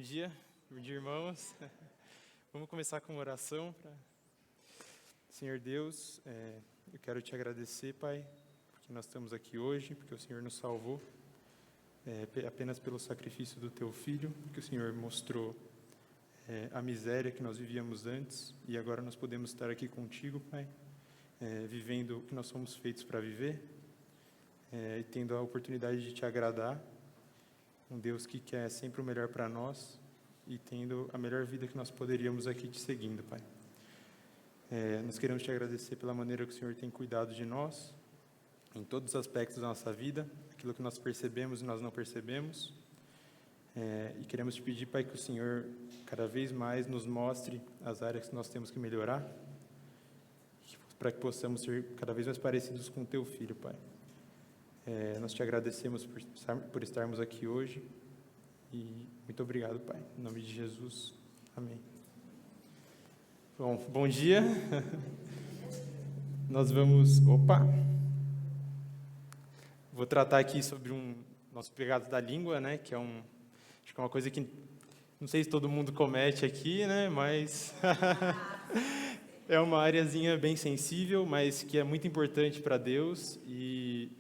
Bom dia, irmãos. Vamos começar com uma oração. Senhor Deus, eu quero te agradecer, Pai, porque nós estamos aqui hoje, porque o Senhor nos salvou, apenas pelo sacrifício do Teu Filho, que o Senhor mostrou a miséria que nós vivíamos antes, e agora nós podemos estar aqui contigo, Pai, vivendo o que nós somos feitos para viver, e tendo a oportunidade de te agradar, um Deus que quer sempre o melhor para nós, e tendo a melhor vida que nós poderíamos aqui te seguindo, Pai. Nós queremos te agradecer pela maneira que o Senhor tem cuidado de nós, em todos os aspectos da nossa vida, aquilo que nós percebemos e nós não percebemos. E queremos te pedir, Pai, que o Senhor cada vez mais nos mostre as áreas que nós temos que melhorar, para que possamos ser cada vez mais parecidos com o Teu Filho, Pai. Nós te agradecemos por estarmos aqui hoje, e muito obrigado, Pai. Em nome de Jesus, amém. Bom dia. Nós vamos... Vou tratar aqui sobre nosso pecado da língua, né? Que acho que é uma coisa que não sei se todo mundo comete aqui, né? Mas é uma areazinha bem sensível, mas que é muito importante para Deus, e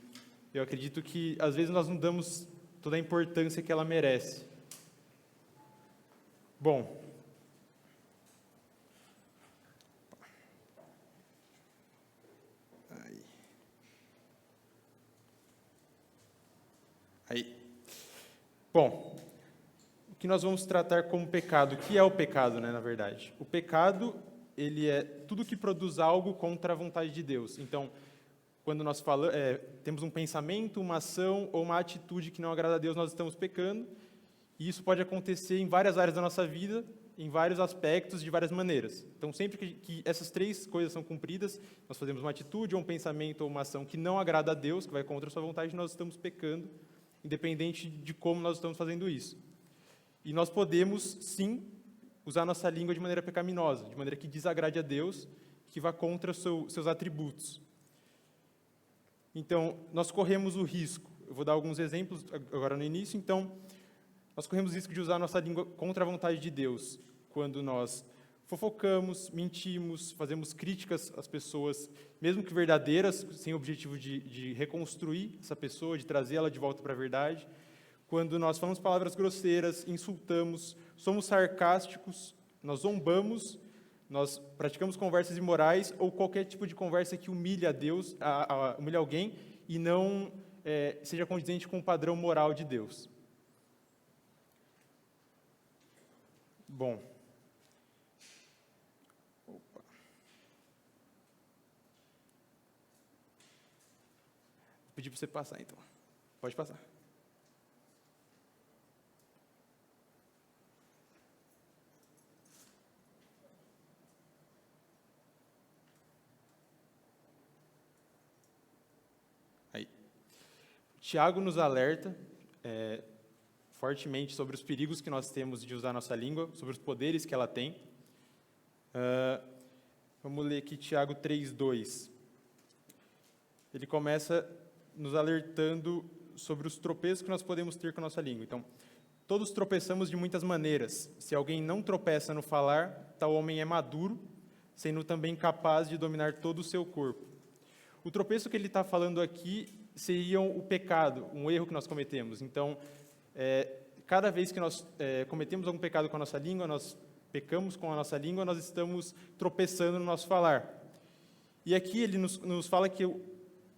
eu acredito que às vezes nós não damos toda a importância que ela merece. Bom, Bom, o que nós vamos tratar como pecado? O que é o pecado, né, na verdade? O pecado, ele é tudo que produz algo contra a vontade de Deus. Então, quando nós temos um pensamento, uma ação ou uma atitude que não agrada a Deus, nós estamos pecando, e isso pode acontecer em várias áreas da nossa vida, em vários aspectos, de várias maneiras. Então, sempre que essas três coisas são cumpridas, nós fazemos uma atitude, ou um pensamento, ou uma ação que não agrada a Deus, que vai contra a sua vontade, nós estamos pecando, independente de como nós estamos fazendo isso. E nós podemos, sim, usar nossa língua de maneira pecaminosa, de maneira que desagrade a Deus, que vá contra seus atributos. Então, nós corremos o risco, eu vou dar alguns exemplos agora no início, então, nós corremos o risco de usar a nossa língua contra a vontade de Deus, quando nós fofocamos, mentimos, fazemos críticas às pessoas, mesmo que verdadeiras, sem o objetivo de reconstruir essa pessoa, de trazê-la de volta para a verdade, quando nós falamos palavras grosseiras, insultamos, somos sarcásticos, nós zombamos, nós praticamos conversas imorais ou qualquer tipo de conversa que humilha a Deus, humilha alguém e não seja condizente com o padrão moral de Deus. Bom. Vou pedir para você passar, então. Pode passar. Tiago nos alerta fortemente sobre os perigos que nós temos de usar nossa língua, sobre os poderes que ela tem. Vamos ler aqui Tiago 3:2. Ele começa nos alertando sobre os tropeços que nós podemos ter com a nossa língua. Então, todos tropeçamos de muitas maneiras. Se alguém não tropeça no falar, tal homem é maduro, sendo também capaz de dominar todo o seu corpo. O tropeço que ele está falando aqui seria o pecado, um erro que nós cometemos. Então, cada vez que nós cometemos algum pecado com a nossa língua, nós pecamos com a nossa língua, nós estamos tropeçando no nosso falar. E aqui ele nos fala que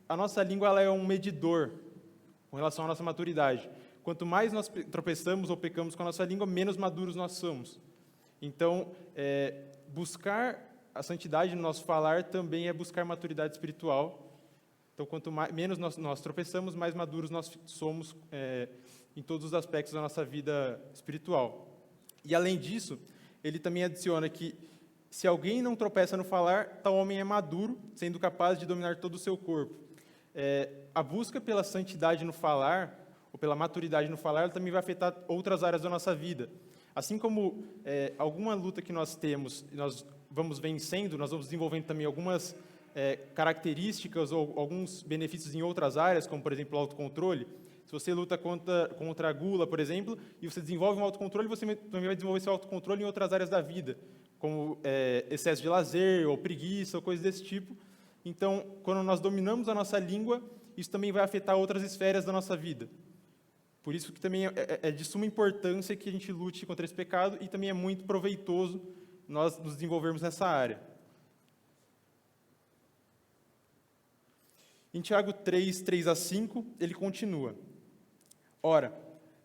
a nossa língua ela é um medidor com relação à nossa maturidade. Quanto mais nós tropeçamos ou pecamos com a nossa língua, menos maduros nós somos. Então, buscar a santidade no nosso falar também é buscar maturidade espiritual. Então, quanto menos nós tropeçamos, mais maduros nós somos em todos os aspectos da nossa vida espiritual. E, além disso, ele também adiciona que, se alguém não tropeça no falar, tal homem é maduro, sendo capaz de dominar todo o seu corpo. A busca pela santidade no falar, ou pela maturidade no falar, ela também vai afetar outras áreas da nossa vida. Assim como alguma luta que nós temos, nós vamos vencendo, nós vamos desenvolvendo também algumas características ou alguns benefícios em outras áreas, como, por exemplo, o autocontrole. Se você luta contra a gula, por exemplo, e você desenvolve um autocontrole, você também vai desenvolver esse autocontrole em outras áreas da vida, como excesso de lazer, ou preguiça, ou coisas desse tipo. Então, quando nós dominamos a nossa língua, isso também vai afetar outras esferas da nossa vida. Por isso que também é de suma importância que a gente lute contra esse pecado, e também é muito proveitoso nós nos desenvolvermos nessa área. Em Tiago 3, 3-5, ele continua. Ora,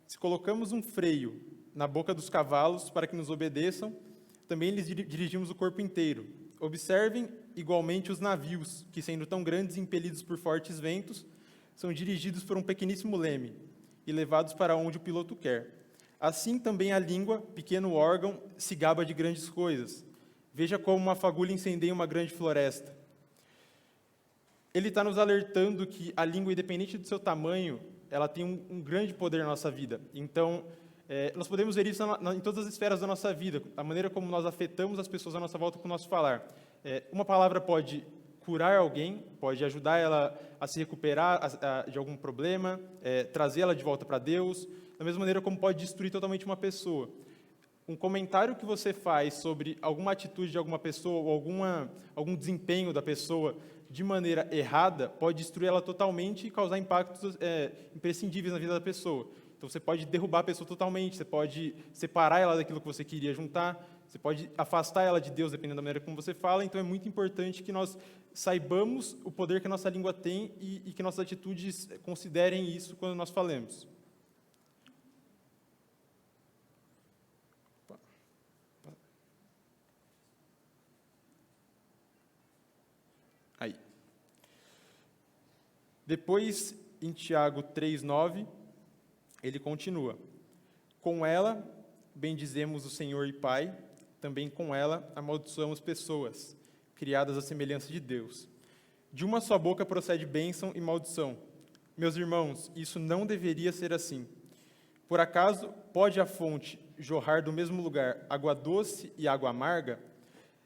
se colocamos um freio na boca dos cavalos para que nos obedeçam, também lhes dirigimos o corpo inteiro. Observem igualmente os navios, que sendo tão grandes e impelidos por fortes ventos, são dirigidos por um pequeníssimo leme e levados para onde o piloto quer. Assim também a língua, pequeno órgão, se gaba de grandes coisas. Veja como uma fagulha incendeia uma grande floresta. Ele está nos alertando que a língua, independente do seu tamanho, ela tem um grande poder na nossa vida. Então, nós podemos ver isso em todas as esferas da nossa vida, a maneira como nós afetamos as pessoas à nossa volta com o nosso falar. Uma palavra pode curar alguém, pode ajudar ela a se recuperar de algum problema, trazê-la de volta para Deus, da mesma maneira como pode destruir totalmente uma pessoa. Um comentário que você faz sobre alguma atitude de alguma pessoa ou algum desempenho da pessoa de maneira errada pode destruir ela totalmente e causar impactos imprescindíveis na vida da pessoa. Então, você pode derrubar a pessoa totalmente, você pode separar ela daquilo que você queria juntar, você pode afastar ela de Deus, dependendo da maneira como você fala. Então, é muito importante que nós saibamos o poder que a nossa língua tem e que nossas atitudes considerem isso quando nós falemos. Aí. Depois, em Tiago 3:9, ele continua. Com ela, bendizemos o Senhor e Pai, também com ela amaldiçoamos pessoas, criadas à semelhança de Deus. De uma só boca procede bênção e maldição. Meus irmãos, isso não deveria ser assim. Por acaso, pode a fonte jorrar do mesmo lugar água doce e água amarga?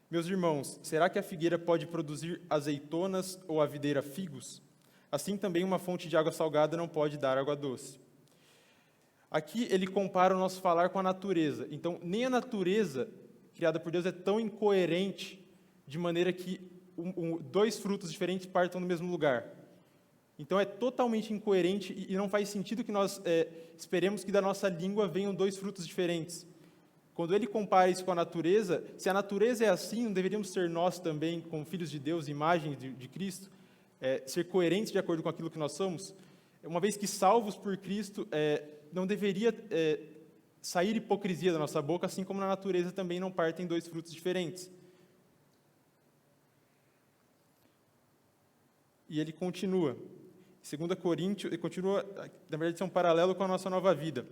Meus irmãos, será que a figueira pode produzir azeitonas ou a videira figos? Assim também uma fonte de água salgada não pode dar água doce. Aqui ele compara o nosso falar com a natureza. Então, nem a natureza criada por Deus é tão incoerente de maneira que dois frutos diferentes partam do mesmo lugar. Então, é totalmente incoerente e não faz sentido que nós esperemos que da nossa língua venham dois frutos diferentes. Quando ele compara isso com a natureza, se a natureza é assim, não deveríamos ser nós também, como filhos de Deus, imagem de Cristo, ser coerentes de acordo com aquilo que nós somos? Uma vez que salvos por Cristo, não deveria sair hipocrisia da nossa boca, assim como na natureza também não partem dois frutos diferentes. E ele continua. 2 Coríntios, ele continua, na verdade, isso é um paralelo com a nossa nova vida.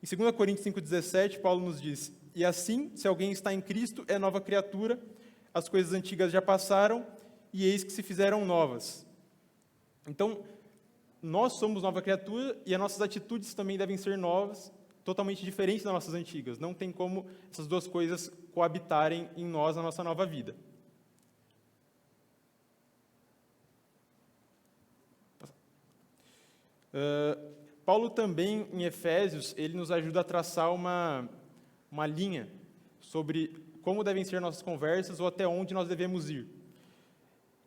Em 2 Coríntios 5,17, Paulo nos diz: E assim, se alguém está em Cristo, é nova criatura, as coisas antigas já passaram, e eis que se fizeram novas. Então, nós somos nova criatura, e as nossas atitudes também devem ser novas, totalmente diferentes das nossas antigas. Não tem como essas duas coisas coabitarem em nós, na nossa nova vida. Paulo também, em Efésios, ele nos ajuda a traçar uma linha sobre como devem ser nossas conversas ou até onde nós devemos ir.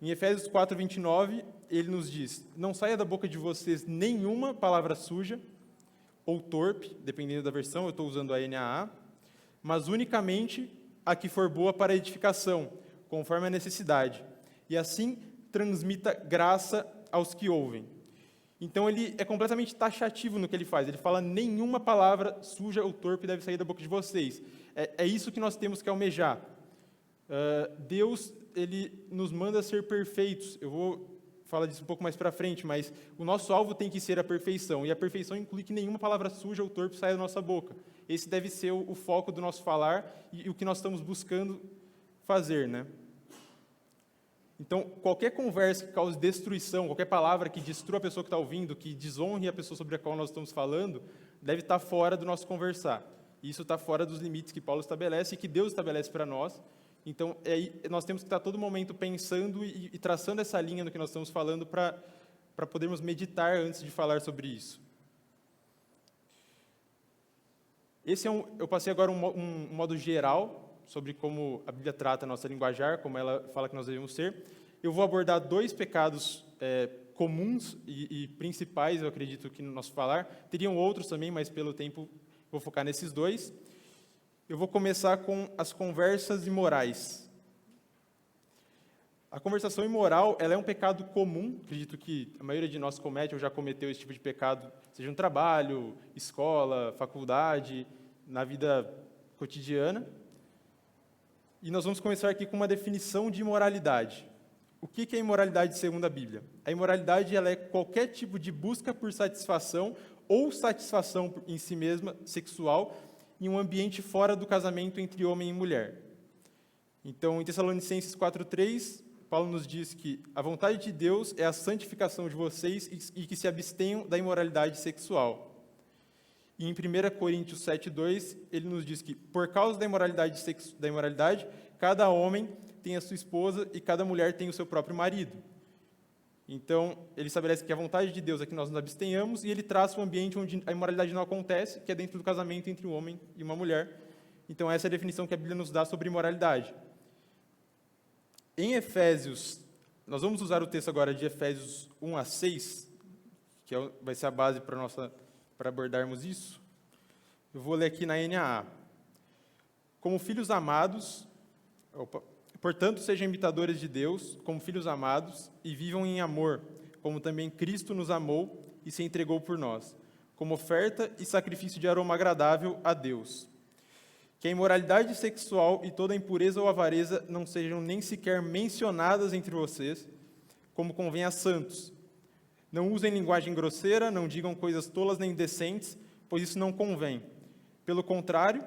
Em Efésios 4:29, ele nos diz: Não saia da boca de vocês nenhuma palavra suja ou torpe, dependendo da versão, eu estou usando a NAA, mas unicamente a que for boa para edificação, conforme a necessidade, e assim transmita graça aos que ouvem. Então, ele é completamente taxativo no que ele faz. Ele fala: nenhuma palavra suja ou torpe deve sair da boca de vocês. É isso que nós temos que almejar. Deus, ele nos manda ser perfeitos. Eu vou falar disso um pouco mais para frente, mas o nosso alvo tem que ser a perfeição. E a perfeição inclui que nenhuma palavra suja ou torpe saia da nossa boca. Esse deve ser o foco do nosso falar e o que nós estamos buscando fazer, né? Então, qualquer conversa que cause destruição, qualquer palavra que destrua a pessoa que está ouvindo, que desonre a pessoa sobre a qual nós estamos falando, deve estar fora do nosso conversar. E isso está fora dos limites que Paulo estabelece e que Deus estabelece para nós. Então, nós temos que estar a todo momento pensando e traçando essa linha no que nós estamos falando para podermos meditar antes de falar sobre isso. Eu passei agora um modo geral sobre como a Bíblia trata a nossa linguajar, como ela fala que nós devemos ser. Eu vou abordar 2 pecados comuns e principais, eu acredito que no nosso falar. Teriam outros também, mas pelo tempo vou focar nesses 2. Eu vou começar com as conversas imorais. A conversação imoral, ela é um pecado comum, acredito que a maioria de nós comete ou já cometeu esse tipo de pecado, seja no trabalho, escola, faculdade, na vida cotidiana. E nós vamos começar aqui com uma definição de imoralidade. O que é imoralidade segundo a Bíblia? A imoralidade, ela é qualquer tipo de busca por satisfação ou satisfação em si mesma, sexual, em um ambiente fora do casamento entre homem e mulher. Então, em Tessalonicenses 4:3, Paulo nos diz que a vontade de Deus é a santificação de vocês e que se abstenham da imoralidade sexual. E em 1 Coríntios 7:2, ele nos diz que, por causa da imoralidade, cada homem tem a sua esposa e cada mulher tem o seu próprio marido. Então, ele estabelece que a vontade de Deus é que nós nos abstenhamos e ele traça um ambiente onde a imoralidade não acontece, que é dentro do casamento entre um homem e uma mulher. Então, essa é a definição que a Bíblia nos dá sobre imoralidade. Em Efésios, nós vamos usar o texto agora de Efésios 1-6, que vai ser a base para abordarmos isso. Eu vou ler aqui na NAA. Como filhos amados, portanto, sejam imitadores de Deus, como filhos amados, e vivam em amor, como também Cristo nos amou e se entregou por nós, como oferta e sacrifício de aroma agradável a Deus. Que a imoralidade sexual e toda impureza ou avareza não sejam nem sequer mencionadas entre vocês, como convém a santos. Não usem linguagem grosseira, não digam coisas tolas nem indecentes, pois isso não convém. Pelo contrário,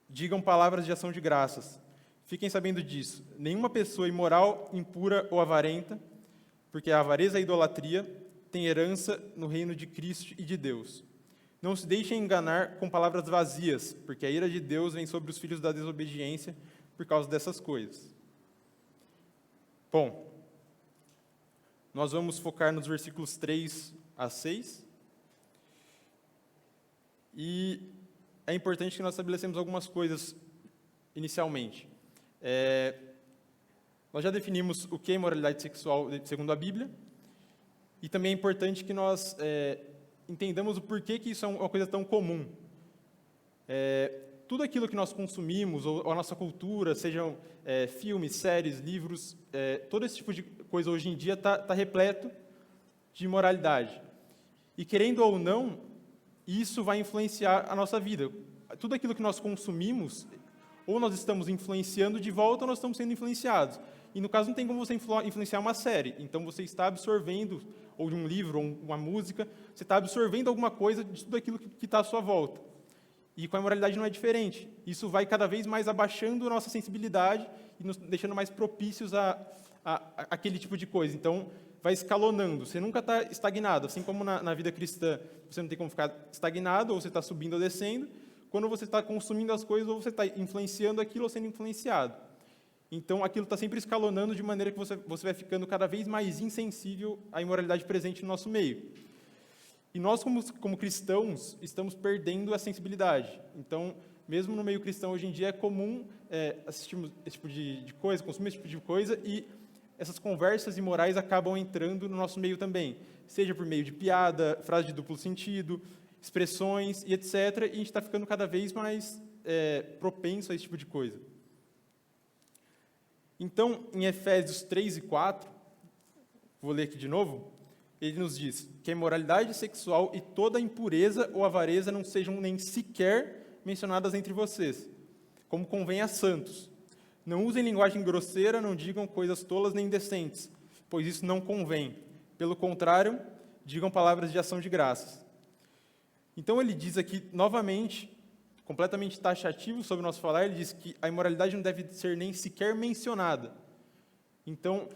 digam palavras de ação de graças. Fiquem sabendo disso. Nenhuma pessoa imoral, impura ou avarenta, porque a avareza e a idolatria têm herança no reino de Cristo e de Deus. Não se deixem enganar com palavras vazias, porque a ira de Deus vem sobre os filhos da desobediência por causa dessas coisas. Bom, nós vamos focar nos versículos 3-6. E é importante que nós estabelecemos algumas coisas inicialmente. Nós já definimos o que é imoralidade sexual segundo a Bíblia, e também é importante que nós entendamos o porquê que isso é uma coisa tão comum. Tudo aquilo que nós consumimos, ou a nossa cultura, sejam filmes, séries, livros, todo esse tipo de coisa hoje em dia está repleto de imoralidade. E querendo ou não, isso vai influenciar a nossa vida. Tudo aquilo que nós consumimos, ou nós estamos influenciando de volta, ou nós estamos sendo influenciados. E no caso não tem como você influenciar uma série. Então você está absorvendo, ou de um livro, ou uma música, você está absorvendo alguma coisa de tudo aquilo que está à sua volta. E com a imoralidade não é diferente. Isso vai cada vez mais abaixando a nossa sensibilidade e nos deixando mais propícios a aquele tipo de coisa. Então, vai escalonando. Você nunca está estagnado. Assim como na vida cristã, você não tem como ficar estagnado, ou você está subindo ou descendo. Quando você está consumindo as coisas, ou você está influenciando aquilo ou sendo influenciado. Então, aquilo está sempre escalonando de maneira que você vai ficando cada vez mais insensível à imoralidade presente no nosso meio. E nós, como cristãos, estamos perdendo a sensibilidade. Então, mesmo no meio cristão, hoje em dia, é comum assistirmos esse tipo de coisa, consumir esse tipo de coisa, e essas conversas imorais acabam entrando no nosso meio também. Seja por meio de piada, frase de duplo sentido, expressões e etc. E a gente está ficando cada vez mais propenso a esse tipo de coisa. Então, em Efésios 3 e 4, vou ler aqui de novo, ele nos diz que a imoralidade sexual e toda impureza ou avareza não sejam nem sequer mencionadas entre vocês, como convém a santos. Não usem linguagem grosseira, não digam coisas tolas nem indecentes, pois isso não convém. Pelo contrário, digam palavras de ação de graças. Então ele diz aqui, novamente, completamente taxativo sobre o nosso falar, ele diz que a imoralidade não deve ser nem sequer mencionada. Então,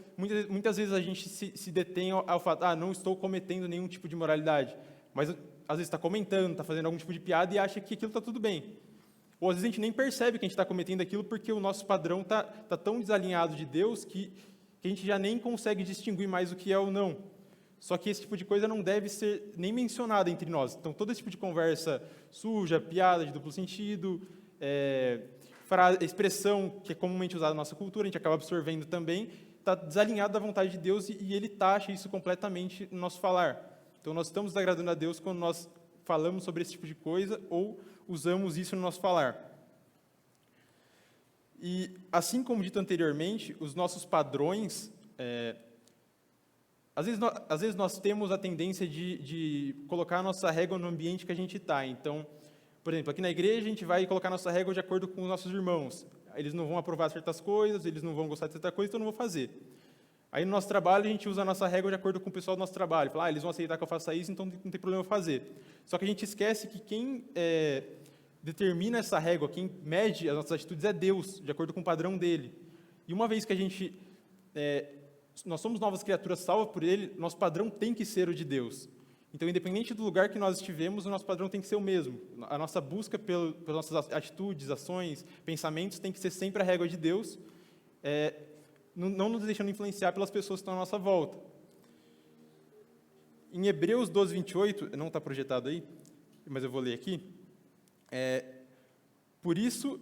muitas vezes a gente se detém ao fato, não estou cometendo nenhum tipo de imoralidade, mas às vezes está comentando, está fazendo algum tipo de piada e acha que aquilo está tudo bem. Ou às vezes a gente nem percebe que a gente está cometendo aquilo porque o nosso padrão está tão desalinhado de Deus que a gente já nem consegue distinguir mais o que é ou não. Só que esse tipo de coisa não deve ser nem mencionado entre nós. Então, todo esse tipo de conversa suja, piada de duplo sentido, expressão que é comumente usada na nossa cultura, a gente acaba absorvendo também, está desalinhado da vontade de Deus e Ele taxa isso completamente no nosso falar. Então, nós estamos agradando a Deus quando nós falamos sobre esse tipo de coisa ou usamos isso no nosso falar. E, assim como dito anteriormente, os nossos padrões, às vezes nós temos a tendência de colocar a nossa régua no ambiente que a gente está. Então, por exemplo, aqui na igreja a gente vai colocar a nossa régua de acordo com os nossos irmãos. Eles não vão aprovar certas coisas, eles não vão gostar de certa coisa, então eu não vou fazer. Aí no nosso trabalho a gente usa a nossa régua de acordo com o pessoal do nosso trabalho. Fala, eles vão aceitar que eu faça isso, então não tem problema eu fazer. Só que a gente esquece que quem determina essa régua, quem mede as nossas atitudes é Deus, de acordo com o padrão dele. E uma vez que nós somos novas criaturas salvas por Ele, nosso padrão tem que ser o de Deus. Então, independente do lugar que nós estivemos, o nosso padrão tem que ser o mesmo. A nossa busca pelas nossas atitudes, ações, pensamentos, tem que ser sempre a régua de Deus, não nos deixando influenciar pelas pessoas que estão à nossa volta. Em Hebreus 12, 28, não está projetado aí, mas eu vou ler aqui. Por isso,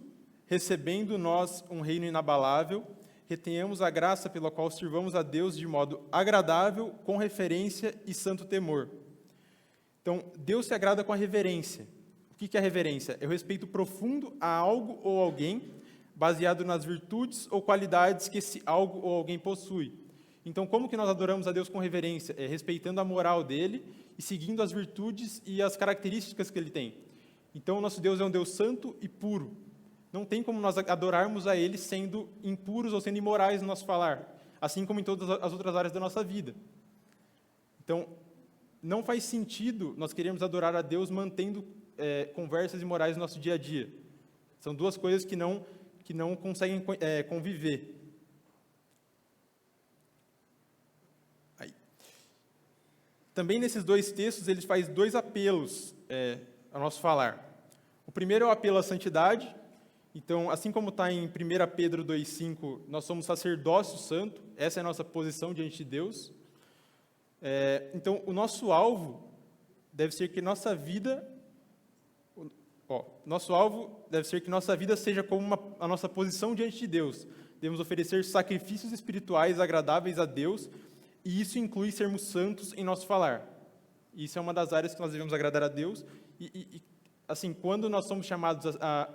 recebendo nós um reino inabalável, retenhamos a graça pela qual sirvamos a Deus de modo agradável, com referência e santo temor. Então, Deus se agrada com a reverência. O que é a reverência? É o respeito profundo a algo ou alguém, baseado nas virtudes ou qualidades que esse algo ou alguém possui. Então, como que nós adoramos a Deus com reverência? É respeitando a moral dele e seguindo as virtudes e as características que ele tem. Então, o nosso Deus é um Deus santo e puro. Não tem como nós adorarmos a Ele sendo impuros ou sendo imorais no nosso falar, assim como em todas as outras áreas da nossa vida. Então, não faz sentido nós queremos adorar a Deus mantendo conversas imorais no nosso dia a dia. São duas coisas que não conseguem conviver. Aí. Também nesses dois textos, ele faz dois apelos ao nosso falar. O primeiro é o apelo à santidade. Então, assim como está em 1 Pedro 2,5, nós somos sacerdócio santo, essa é a nossa posição diante de Deus. Então, o nosso alvo deve ser que nossa vida seja como a nossa posição diante de Deus. Devemos oferecer sacrifícios espirituais agradáveis a Deus, e isso inclui sermos santos em nosso falar. Isso é uma das áreas que nós devemos agradar a Deus. E assim, quando nós somos chamados a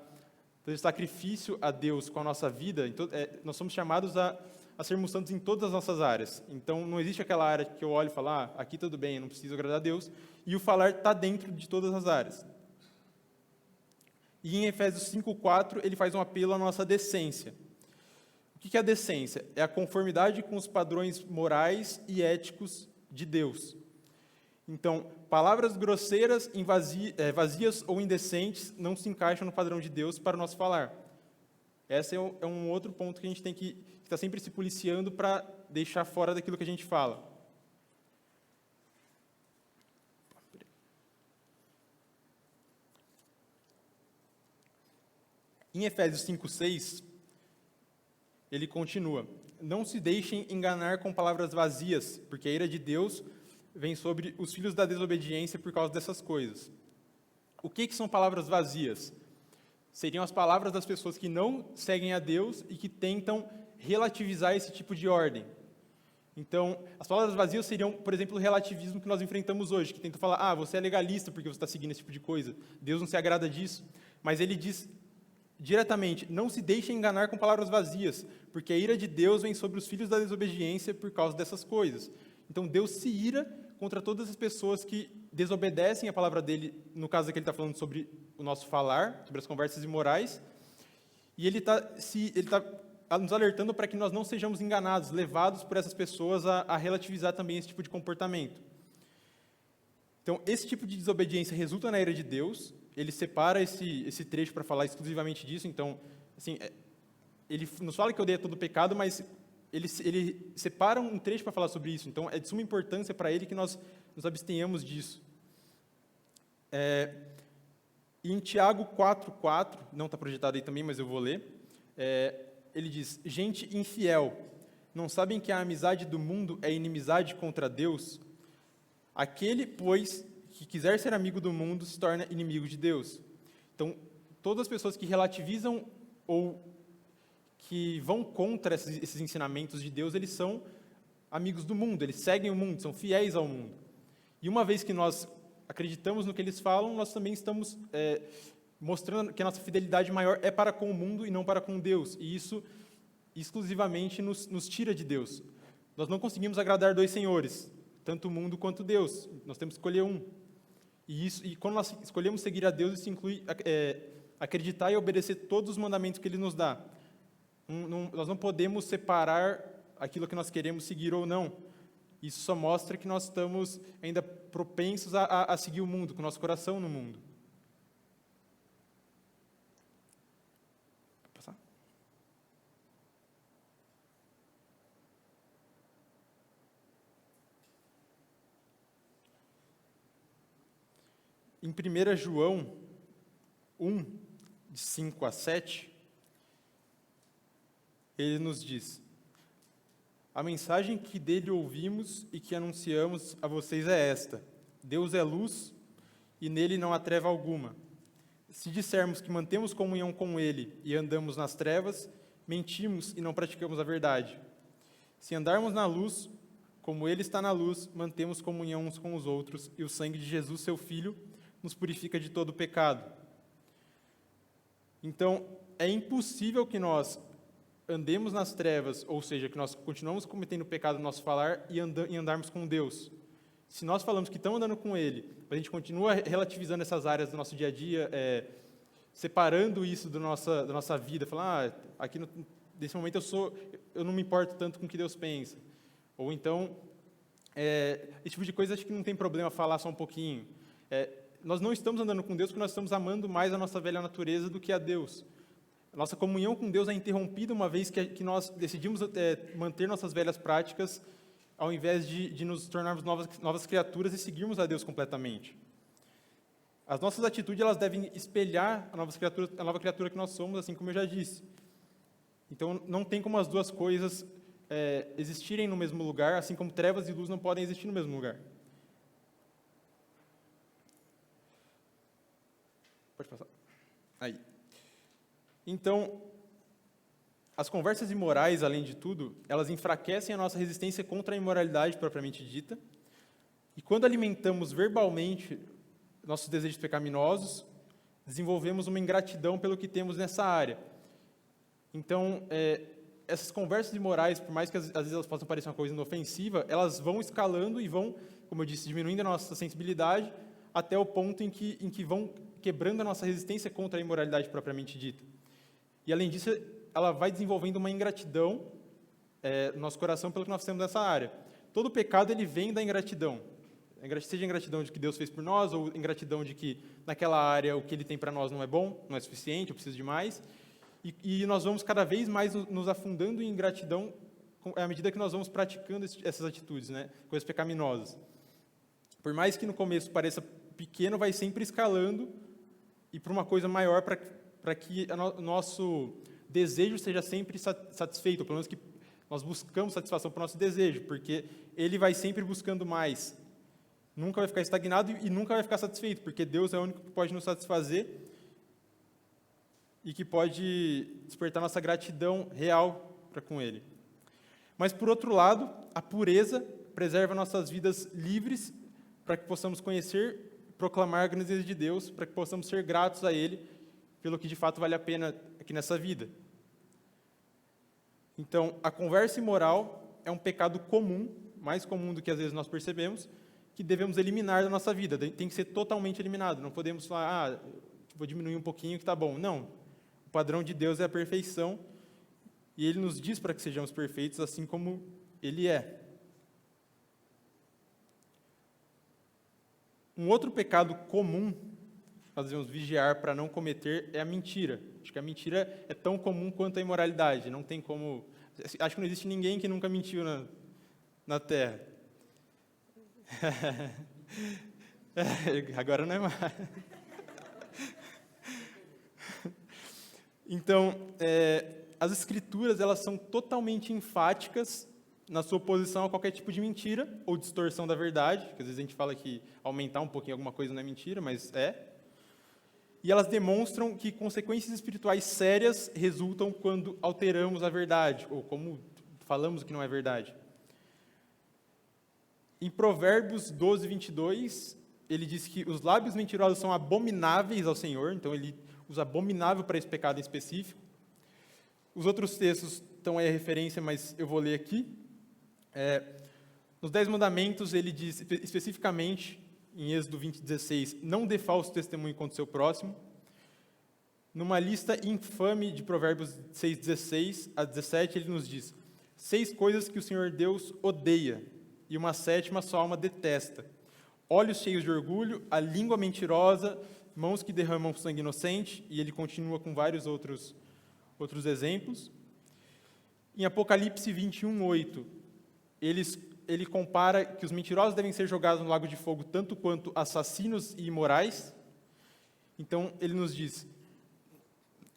fazer sacrifício a Deus com a nossa vida, nós somos chamados a sermos santos em todas as nossas áreas. Então, não existe aquela área que eu olho e falo, aqui tudo bem, eu não preciso agradar a Deus, e o falar está dentro de todas as áreas. E em Efésios 5,4, ele faz um apelo à nossa decência. O que é a decência? É a conformidade com os padrões morais e éticos de Deus. Então, palavras grosseiras, vazias ou indecentes não se encaixam no padrão de Deus para o nosso falar. Esse é um outro ponto que a gente tem que estar sempre se policiando para deixar fora daquilo que a gente fala. Em Efésios 5,6, ele continua: não se deixem enganar com palavras vazias, porque a ira de Deus vem sobre os filhos da desobediência por causa dessas coisas. O que são palavras vazias? Seriam as palavras das pessoas que não seguem a Deus e que tentam relativizar esse tipo de ordem. Então, as palavras vazias seriam, por exemplo, o relativismo que nós enfrentamos hoje, que tenta falar, você é legalista porque você está seguindo esse tipo de coisa, Deus não se agrada disso. Mas ele diz diretamente, não se deixem enganar com palavras vazias, porque a ira de Deus vem sobre os filhos da desobediência por causa dessas coisas. Então, Deus se ira contra todas as pessoas que desobedecem a palavra dele, no caso aqui ele está falando sobre o nosso falar, sobre as conversas imorais, e ele está nos alertando para que nós não sejamos enganados, levados por essas pessoas a relativizar também esse tipo de comportamento. Então, esse tipo de desobediência resulta na ira de Deus, ele separa esse trecho para falar exclusivamente disso, então, assim, ele nos fala que odeia todo pecado, mas ele separa um trecho para falar sobre isso, então é de suma importância para ele que nós nos abstenhamos disso. E em Tiago 4,4, não está projetado aí também, mas eu vou ler, ele diz, gente infiel, não sabem que a amizade do mundo é inimizade contra Deus? Aquele, pois, que quiser ser amigo do mundo se torna inimigo de Deus. Então, todas as pessoas que relativizam ou que vão contra esses ensinamentos de Deus, eles são amigos do mundo, eles seguem o mundo, são fiéis ao mundo. E uma vez que nós acreditamos no que eles falam, nós também estamos mostrando que a nossa fidelidade maior é para com o mundo e não para com Deus. E isso exclusivamente nos tira de Deus. Nós não conseguimos agradar dois senhores, tanto o mundo quanto Deus. Nós temos que escolher um. E quando nós escolhemos seguir a Deus, isso inclui acreditar e obedecer todos os mandamentos que Ele nos dá. Nós não podemos separar aquilo que nós queremos seguir ou não. Isso só mostra que nós estamos ainda propensos a seguir o mundo, com o nosso coração no mundo. Pode passar? Em 1 João 1, de 5 a 7, ele nos diz: a mensagem que dele ouvimos e que anunciamos a vocês é esta: Deus é luz e nele não há treva alguma. Se dissermos que mantemos comunhão com ele e andamos nas trevas, mentimos e não praticamos a verdade. Se andarmos na luz, como ele está na luz, mantemos comunhão uns com os outros, e o sangue de Jesus, seu Filho, nos purifica de todo pecado. Então, é impossível que nós andemos nas trevas, ou seja, que nós continuamos cometendo pecado no nosso falar e andarmos com Deus. Se nós falamos que estamos andando com Ele, mas a gente continua relativizando essas áreas do nosso dia a dia, separando isso da nossa vida, falando, aqui nesse momento eu não me importo tanto com o que Deus pensa. Ou então, esse tipo de coisa acho que não tem problema falar só um pouquinho. Nós não estamos andando com Deus porque nós estamos amando mais a nossa velha natureza do que a Deus. Nossa comunhão com Deus é interrompida uma vez que nós decidimos manter nossas velhas práticas, ao invés de nos tornarmos novas criaturas e seguirmos a Deus completamente. As nossas atitudes elas devem espelhar a nova criatura que nós somos, assim como eu já disse. Então, não tem como as duas coisas existirem no mesmo lugar, assim como trevas e luz não podem existir no mesmo lugar. Pode passar. Aí. Então, as conversas imorais, além de tudo, elas enfraquecem a nossa resistência contra a imoralidade propriamente dita. E quando alimentamos verbalmente nossos desejos pecaminosos, desenvolvemos uma ingratidão pelo que temos nessa área. Então, essas conversas imorais, por mais que às vezes elas possam parecer uma coisa inofensiva, elas vão escalando e vão, como eu disse, diminuindo a nossa sensibilidade até o ponto em que vão quebrando a nossa resistência contra a imoralidade propriamente dita. E, além disso, ela vai desenvolvendo uma ingratidão no nosso coração pelo que nós temos nessa área. Todo pecado, ele vem da ingratidão. Seja ingratidão de que Deus fez por nós, ou ingratidão de que, naquela área, o que Ele tem para nós não é bom, não é suficiente, eu preciso de mais. E nós vamos cada vez mais nos afundando em ingratidão à medida que nós vamos praticando essas atitudes, né? Coisas pecaminosas. Por mais que no começo pareça pequeno, vai sempre escalando e para uma coisa maior, para que o nosso desejo seja sempre satisfeito, ou pelo menos que nós buscamos satisfação para o nosso desejo, porque ele vai sempre buscando mais. Nunca vai ficar estagnado e nunca vai ficar satisfeito, porque Deus é o único que pode nos satisfazer e que pode despertar nossa gratidão real para com Ele. Mas, por outro lado, a pureza preserva nossas vidas livres para que possamos conhecer, proclamar a grandeza de Deus, para que possamos ser gratos a Ele pelo que de fato vale a pena aqui nessa vida. Então, a conversa imoral é um pecado comum, mais comum do que às vezes nós percebemos, que devemos eliminar da nossa vida. Tem que ser totalmente eliminado. Não podemos falar, vou diminuir um pouquinho que está bom. Não. O padrão de Deus é a perfeição e Ele nos diz para que sejamos perfeitos assim como Ele é. Um outro pecado comum nós devemos vigiar para não cometer é a mentira. Acho que a mentira é tão comum quanto a imoralidade. Não tem como... Acho que não existe ninguém que nunca mentiu na Terra. Agora não é mais. Então, as Escrituras elas são totalmente enfáticas na sua oposição a qualquer tipo de mentira ou distorção da verdade, que às vezes a gente fala que aumentar um pouquinho alguma coisa não é mentira, mas é. E elas demonstram que consequências espirituais sérias resultam quando alteramos a verdade, ou como falamos que não é verdade. Em Provérbios 12, 22, ele diz que os lábios mentirosos são abomináveis ao Senhor, então ele usa abominável para esse pecado em específico. Os outros textos estão aí a referência, mas eu vou ler aqui. Nos 10 mandamentos, ele diz especificamente, em Êxodo 20, 16, não dê falso testemunho contra o seu próximo. Numa lista infame de Provérbios 6, 16 a 17, ele nos diz: 6 coisas que o Senhor Deus odeia, e uma 7ª sua alma detesta: olhos cheios de orgulho, a língua mentirosa, mãos que derramam sangue inocente, e ele continua com vários outros exemplos. Em Apocalipse 21, 8, ele compara que os mentirosos devem ser jogados no lago de fogo tanto quanto assassinos e imorais. Então, ele nos diz: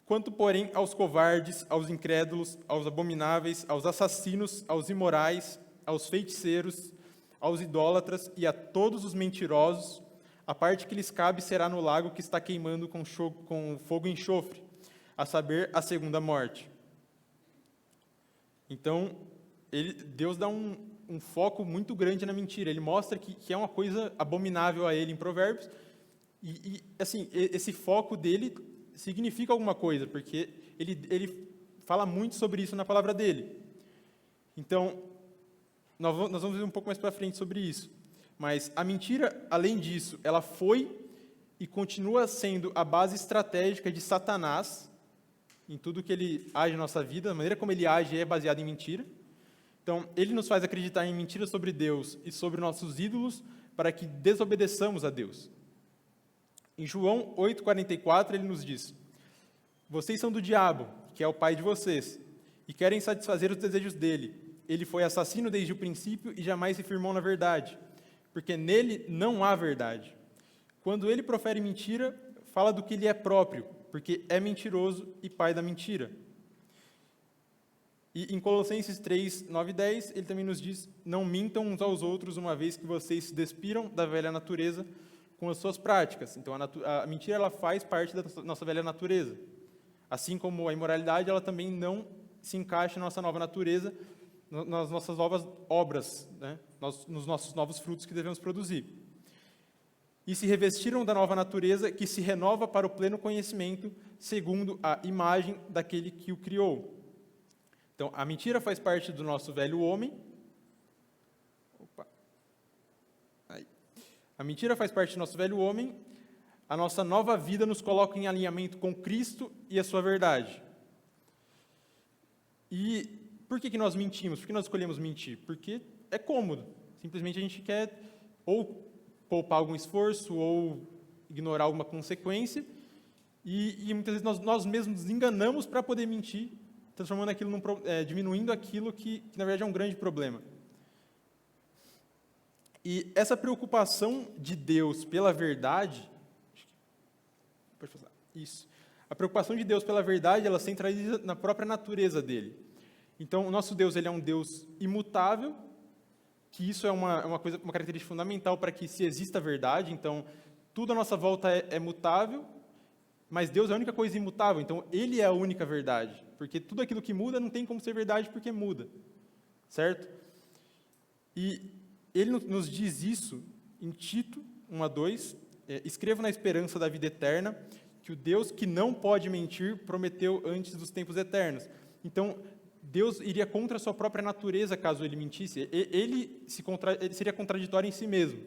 quanto, porém, aos covardes, aos incrédulos, aos abomináveis, aos assassinos, aos imorais, aos feiticeiros, aos idólatras e a todos os mentirosos, a parte que lhes cabe será no lago que está queimando com fogo e enxofre, a saber, a segunda morte. Então, Deus dá um foco muito grande na mentira. Ele mostra que é uma coisa abominável a ele em Provérbios. E assim, esse foco dele significa alguma coisa, porque ele fala muito sobre isso na palavra dele. Então, nós vamos ver um pouco mais para frente sobre isso. Mas a mentira, além disso, ela foi e continua sendo a base estratégica de Satanás em tudo que ele age na nossa vida. A maneira como ele age é baseada em mentira. Então, ele nos faz acreditar em mentiras sobre Deus e sobre nossos ídolos para que desobedeçamos a Deus. Em João 8,44, ele nos diz: vocês são do diabo, que é o pai de vocês, e querem satisfazer os desejos dele. Ele foi assassino desde o princípio e jamais se firmou na verdade, porque nele não há verdade. Quando ele profere mentira, fala do que lhe é próprio, porque é mentiroso e pai da mentira. E em Colossenses 3, 9 e 10, ele também nos diz: não mintam uns aos outros, uma vez que vocês se despiram da velha natureza com as suas práticas. Então, a mentira ela faz parte da nossa velha natureza. Assim como a imoralidade, ela também não se encaixa na nossa nova natureza, nas nossas novas obras, né? Nos nossos novos frutos que devemos produzir. E se revestiram da nova natureza, que se renova para o pleno conhecimento, segundo a imagem daquele que o criou. Então, a mentira faz parte do nosso velho homem. A mentira faz parte do nosso velho homem. A nossa nova vida nos coloca em alinhamento com Cristo e a sua verdade. E por que nós mentimos? Por que nós escolhemos mentir? Porque é cômodo. Simplesmente a gente quer ou poupar algum esforço ou ignorar alguma consequência. E muitas vezes nós mesmos nos enganamos para poder mentir, transformando aquilo diminuindo aquilo que na verdade é um grande problema. E essa preocupação de Deus pela verdade, pode falar, isso. A preocupação de Deus pela verdade, ela se centraliza na própria natureza dele. Então, o nosso Deus, ele é um Deus imutável, que isso é uma característica fundamental para que se exista a verdade. Então, tudo à nossa volta é mutável, mas Deus é a única coisa imutável. Então, ele é a única verdade, porque tudo aquilo que muda não tem como ser verdade porque muda, certo? E ele nos diz isso em Tito 1:2, escrevo na esperança da vida eterna, que o Deus que não pode mentir prometeu antes dos tempos eternos. Então, Deus iria contra a sua própria natureza caso ele mentisse. Ele seria contraditório em si mesmo.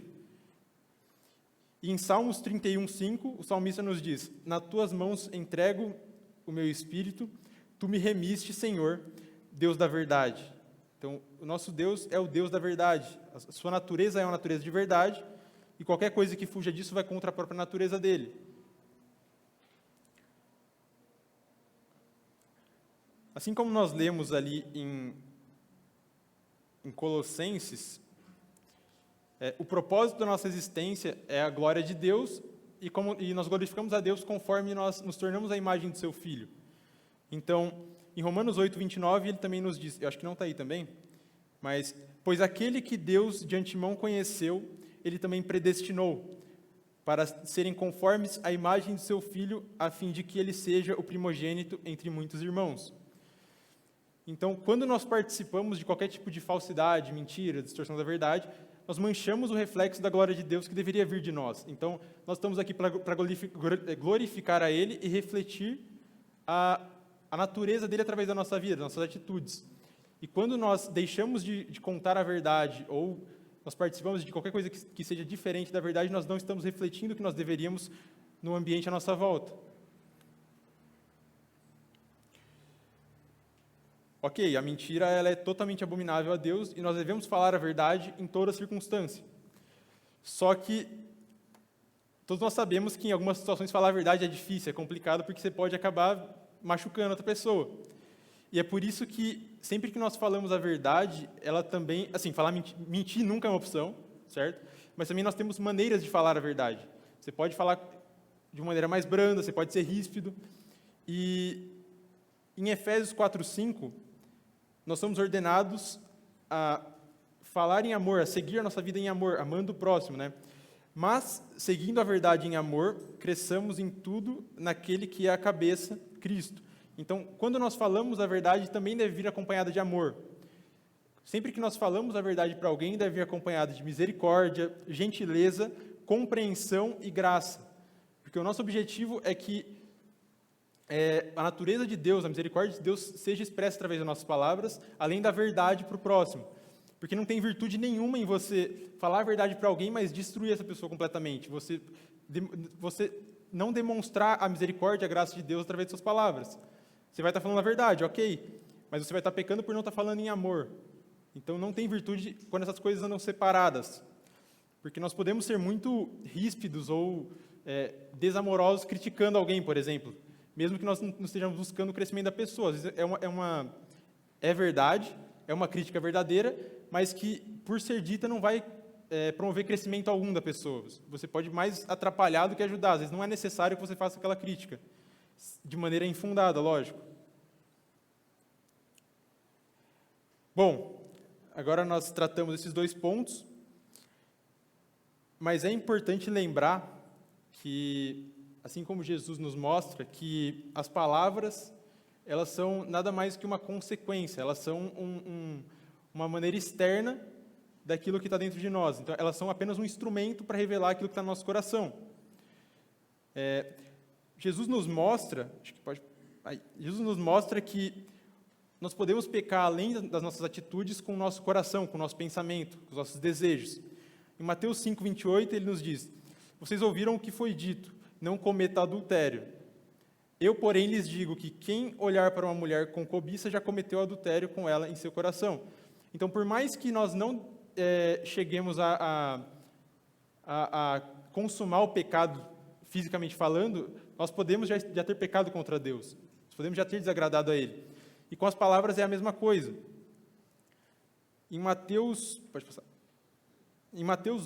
E em Salmos 31:5, o salmista nos diz: nas tuas mãos entrego o meu espírito, tu me remiste, Senhor, Deus da verdade. Então, o nosso Deus é o Deus da verdade. A sua natureza é uma natureza de verdade, e qualquer coisa que fuja disso vai contra a própria natureza dele. Assim como nós lemos ali em Colossenses, o propósito da nossa existência é a glória de Deus, e nós glorificamos a Deus conforme nós nos tornamos a imagem do seu Filho. Então, em Romanos 8, 29, ele também nos diz, eu acho que não está aí também, Mas, pois aquele que Deus de antemão conheceu, ele também predestinou, para serem conformes à imagem de seu Filho, a fim de que ele seja o primogênito entre muitos irmãos. Então, quando nós participamos de qualquer tipo de falsidade, mentira, distorção da verdade, nós manchamos o reflexo da glória de Deus que deveria vir de nós. Então, nós estamos aqui para glorificar a Ele e refletir a natureza dele através da nossa vida, das nossas atitudes. E quando nós deixamos de contar a verdade, ou nós participamos de qualquer coisa que seja diferente da verdade, nós não estamos refletindo o que nós deveríamos no ambiente à nossa volta. Ok, a mentira ela é totalmente abominável a Deus e nós devemos falar a verdade em toda circunstância. Só que todos nós sabemos que em algumas situações falar a verdade é difícil, é complicado, porque você pode acabar machucando outra pessoa. E é por isso que sempre que nós falamos a verdade, ela também, assim, mentir nunca é uma opção, certo? Mas também nós temos maneiras de falar a verdade. Você pode falar de uma maneira mais branda, você pode ser ríspido. E em Efésios 4:5, nós somos ordenados a falar em amor, a seguir a nossa vida em amor, amando o próximo, né? Mas, seguindo a verdade em amor, cresçamos em tudo naquele que é a cabeça, Cristo. Então, quando nós falamos a verdade, também deve vir acompanhada de amor. Sempre que nós falamos a verdade para alguém, deve vir acompanhada de misericórdia, gentileza, compreensão e graça. Porque o nosso objetivo é que a natureza de Deus, a misericórdia de Deus, seja expressa através das nossas palavras, além da verdade para o próximo. Porque não tem virtude nenhuma em você falar a verdade para alguém, mas destruir essa pessoa completamente. Você não demonstrar a misericórdia e a graça de Deus através de suas palavras. Você vai estar falando a verdade, ok, mas você vai estar pecando por não estar falando em amor. Então não tem virtude quando essas coisas andam separadas. Porque nós podemos ser muito ríspidos ou desamorosos criticando alguém, por exemplo, mesmo que nós não estejamos buscando o crescimento da pessoa. Às vezes é verdade, é uma crítica verdadeira, mas que, por ser dita, não vai promover crescimento algum da pessoa. Você pode mais atrapalhar do que ajudar. Às vezes não é necessário que você faça aquela crítica, de maneira infundada, lógico. Bom, agora nós tratamos esses dois pontos, mas é importante lembrar que, assim como Jesus nos mostra, que as palavras, elas são nada mais que uma consequência, elas são uma maneira externa daquilo que está dentro de nós. Então, elas são apenas um instrumento para revelar aquilo que está no nosso coração. Jesus nos mostra que nós podemos pecar além das nossas atitudes com o nosso coração, com o nosso pensamento, com os nossos desejos. Em Mateus 5:28, ele nos diz: vocês ouviram o que foi dito, não cometa adultério. Eu, porém, lhes digo que quem olhar para uma mulher com cobiça já cometeu adultério com ela em seu coração. Então, por mais que nós não cheguemos a consumar o pecado fisicamente falando, nós podemos já ter pecado contra Deus. Nós podemos já ter desagradado a Ele. E com as palavras é a mesma coisa. Em Mateus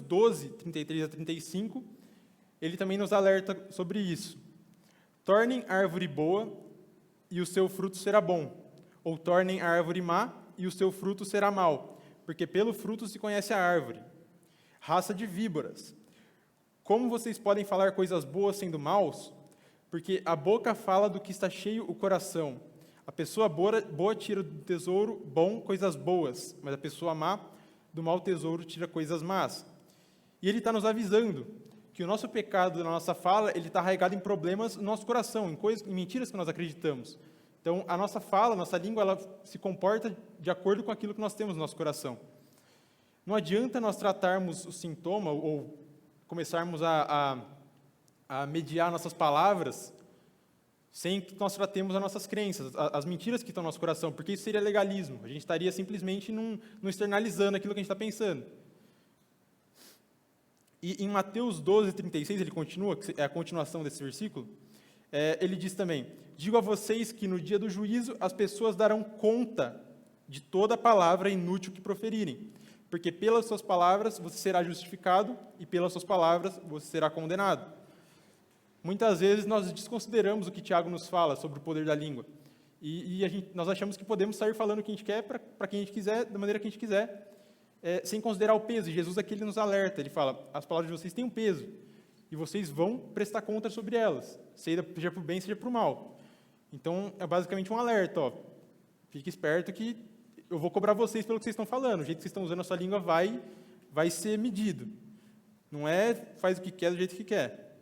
12, 33 a 35, ele também nos alerta sobre isso. Tornem a árvore boa e o seu fruto será bom, ou tornem a árvore má e o seu fruto será mau, porque pelo fruto se conhece a árvore. Raça de víboras, como vocês podem falar coisas boas sendo maus? Porque a boca fala do que está cheio o coração. A pessoa boa tira do tesouro bom coisas boas, mas a pessoa má do mau tesouro tira coisas más. E ele está nos avisando que o nosso pecado, na nossa fala, ele está arraigado em problemas no nosso coração, em mentiras que nós acreditamos. Então, a nossa fala, a nossa língua, ela se comporta de acordo com aquilo que nós temos no nosso coração. Não adianta nós tratarmos o sintoma ou começarmos a mediar nossas palavras sem que nós tratemos as nossas crenças, as mentiras que estão no nosso coração, porque isso seria legalismo. A gente estaria simplesmente não externalizando aquilo que a gente está pensando. E em Mateus 12, 36, ele continua, que é a continuação desse versículo, ele diz também: digo a vocês que no dia do juízo as pessoas darão conta de toda palavra inútil que proferirem, porque pelas suas palavras você será justificado e pelas suas palavras você será condenado. Muitas vezes nós desconsideramos o que Tiago nos fala sobre o poder da língua. Nós achamos que podemos sair falando o que a gente quer, para quem a gente quiser, da maneira que a gente quiser, sem considerar o peso. E Jesus aqui ele nos alerta, ele fala, as palavras de vocês têm um peso, e vocês vão prestar conta sobre elas, seja para o bem, seja para o mal. Então, é basicamente um alerta, ó, fique esperto que eu vou cobrar vocês pelo que vocês estão falando, o jeito que vocês estão usando a sua língua vai ser medido. Não é faz o que quer do jeito que quer.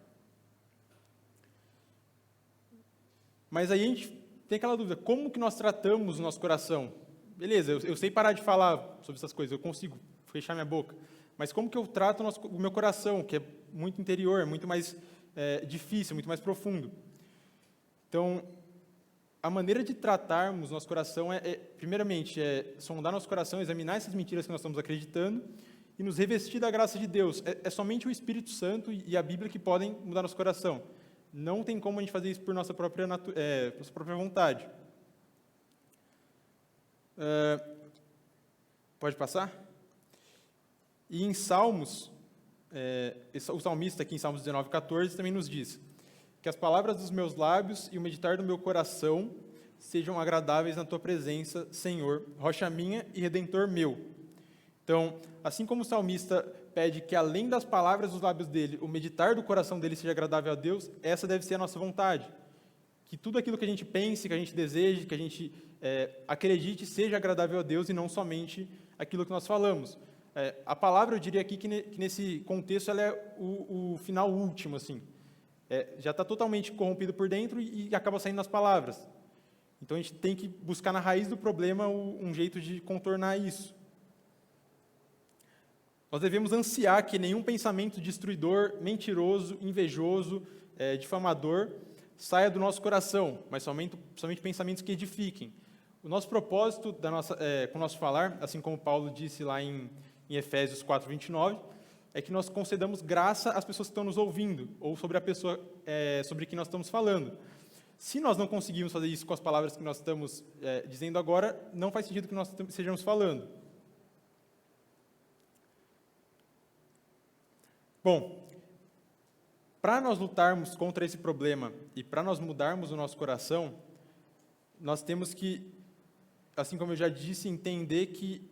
Mas aí a gente tem aquela dúvida, como que nós tratamos o nosso coração? Beleza, eu sei parar de falar sobre essas coisas, eu consigo fechar minha boca, mas como que eu trato o meu coração, que é muito interior, muito mais difícil, muito mais profundo? Então, a maneira de tratarmos nosso coração primeiramente, sondar nosso coração, examinar essas mentiras que nós estamos acreditando e nos revestir da graça de Deus. É somente o Espírito Santo e a Bíblia que podem mudar nosso coração. Não tem como a gente fazer isso por nossa própria vontade. Pode passar? E em Salmos, o salmista aqui em Salmos 19:14 também nos diz que as palavras dos meus lábios e o meditar do meu coração sejam agradáveis na tua presença, Senhor, rocha minha e redentor meu. Então, assim como o salmista pede que além das palavras dos lábios dele, o meditar do coração dele seja agradável a Deus, essa deve ser a nossa vontade. Que tudo aquilo que a gente pense, que a gente deseje, que a gente acredite, seja agradável a Deus e não somente aquilo que nós falamos. A palavra, eu diria aqui que nesse contexto, ela é o final último, assim. Já está totalmente corrompido por dentro e acaba saindo nas palavras. Então, a gente tem que buscar na raiz do problema um jeito de contornar isso. Nós devemos ansiar que nenhum pensamento destruidor, mentiroso, invejoso, difamador, saia do nosso coração, mas somente pensamentos que edifiquem. O nosso propósito com o nosso falar, assim como Paulo disse lá em Efésios 4:29, é que nós concedamos graça às pessoas que estão nos ouvindo, ou sobre a pessoa sobre quem nós estamos falando. Se nós não conseguimos fazer isso com as palavras que nós estamos dizendo agora, não faz sentido que nós estejamos falando. Bom, para nós lutarmos contra esse problema e para nós mudarmos o nosso coração, nós temos que, assim como eu já disse, entender que